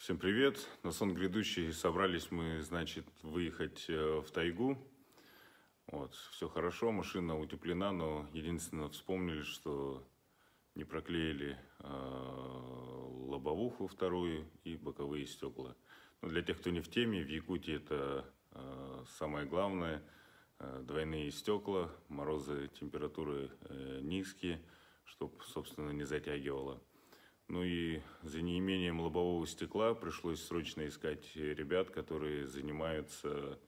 Всем привет! На сон грядущий собрались мы, значит, выехать в тайгу. Вот, все хорошо, машина утеплена, но единственное вспомнили, что не проклеили лобовуху вторую и боковые стекла. Но для тех, кто не в теме, в Якутии это самое главное. Двойные стекла, морозы, температуры низкие, чтобы, собственно, не затягивало. Ну и за неимением лобового стекла пришлось срочно искать ребят, которые занимаются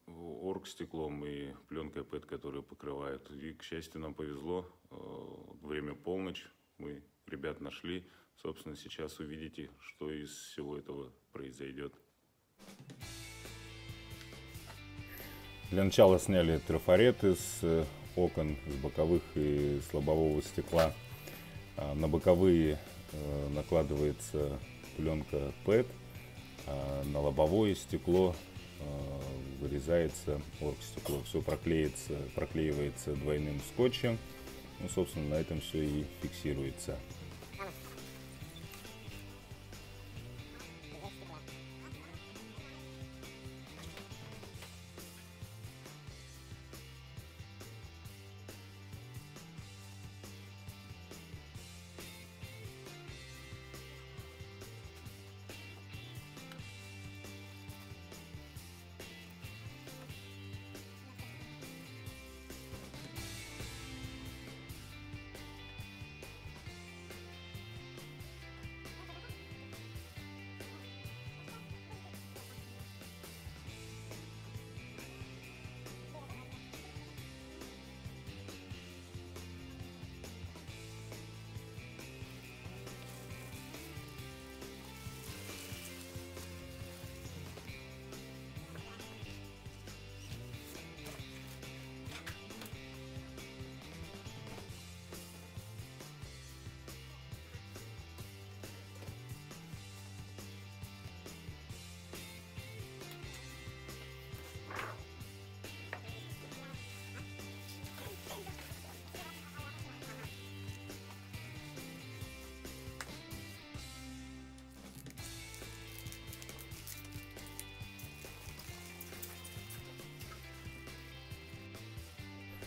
оргстеклом и пленкой ПЭТ, которую покрывают. И, к счастью, нам повезло. Время полночь, мы ребят нашли. Собственно, сейчас увидите, что из всего этого произойдет. Для начала сняли трафареты с окон, с боковых и с лобового стекла. На боковые накладывается пленка ПЭТ, а на лобовое стекло вырезается оргстекло. Все проклеивается двойным скотчем. Ну, собственно, на этом все и фиксируется.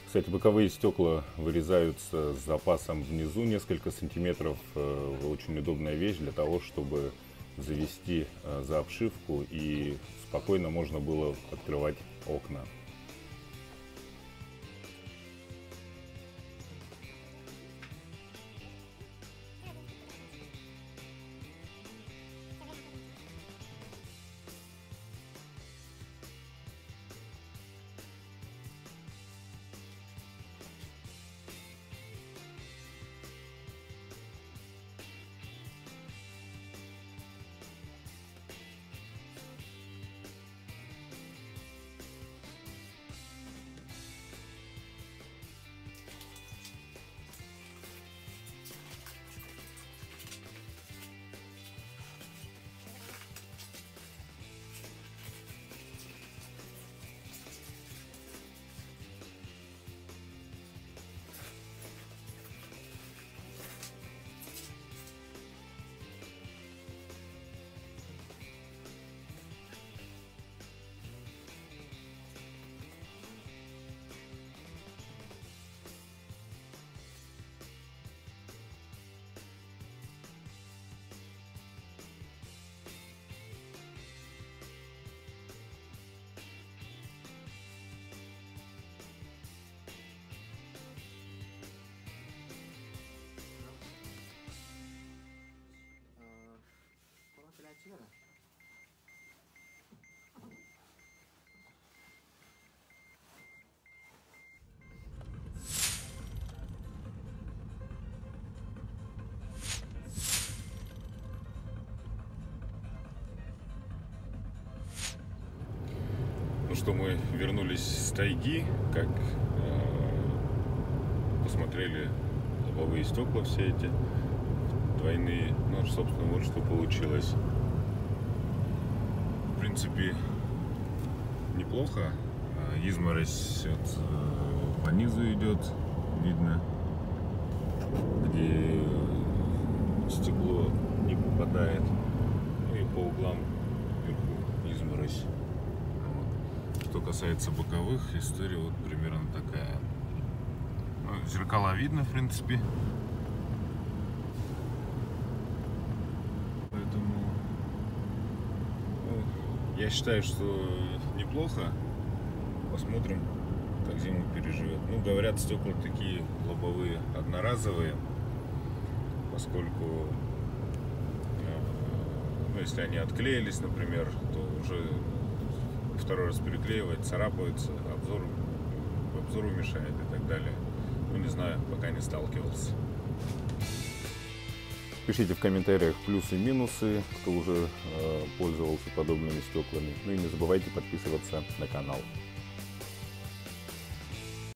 Кстати, боковые стекла вырезаются с запасом внизу несколько сантиметров. Очень удобная вещь для того, чтобы завести за обшивку и спокойно можно было открывать окна. Ну что, мы вернулись с тайги, как посмотрели лобовые стекла все эти двойные. Ну, собственно, вот что получилось. В принципе, неплохо. Изморозь вот по низу идет, видно, где стекло не пропадает. И по углам вверху изморозь. Вот. Что касается боковых, история вот примерно такая. Ну, зеркала видно, в принципе. Поэтому ну, я считаю, что неплохо. Посмотрим, как зиму переживет. Ну, говорят, стекла такие лобовые одноразовые, поскольку ну, если они отклеились, например, то уже второй раз переклеивать, царапаются, обзору мешает и так далее. Ну, не знаю, пока не сталкивался. Пишите в комментариях плюсы и минусы, кто уже пользовался подобными стеклами. Ну и не забывайте подписываться на канал.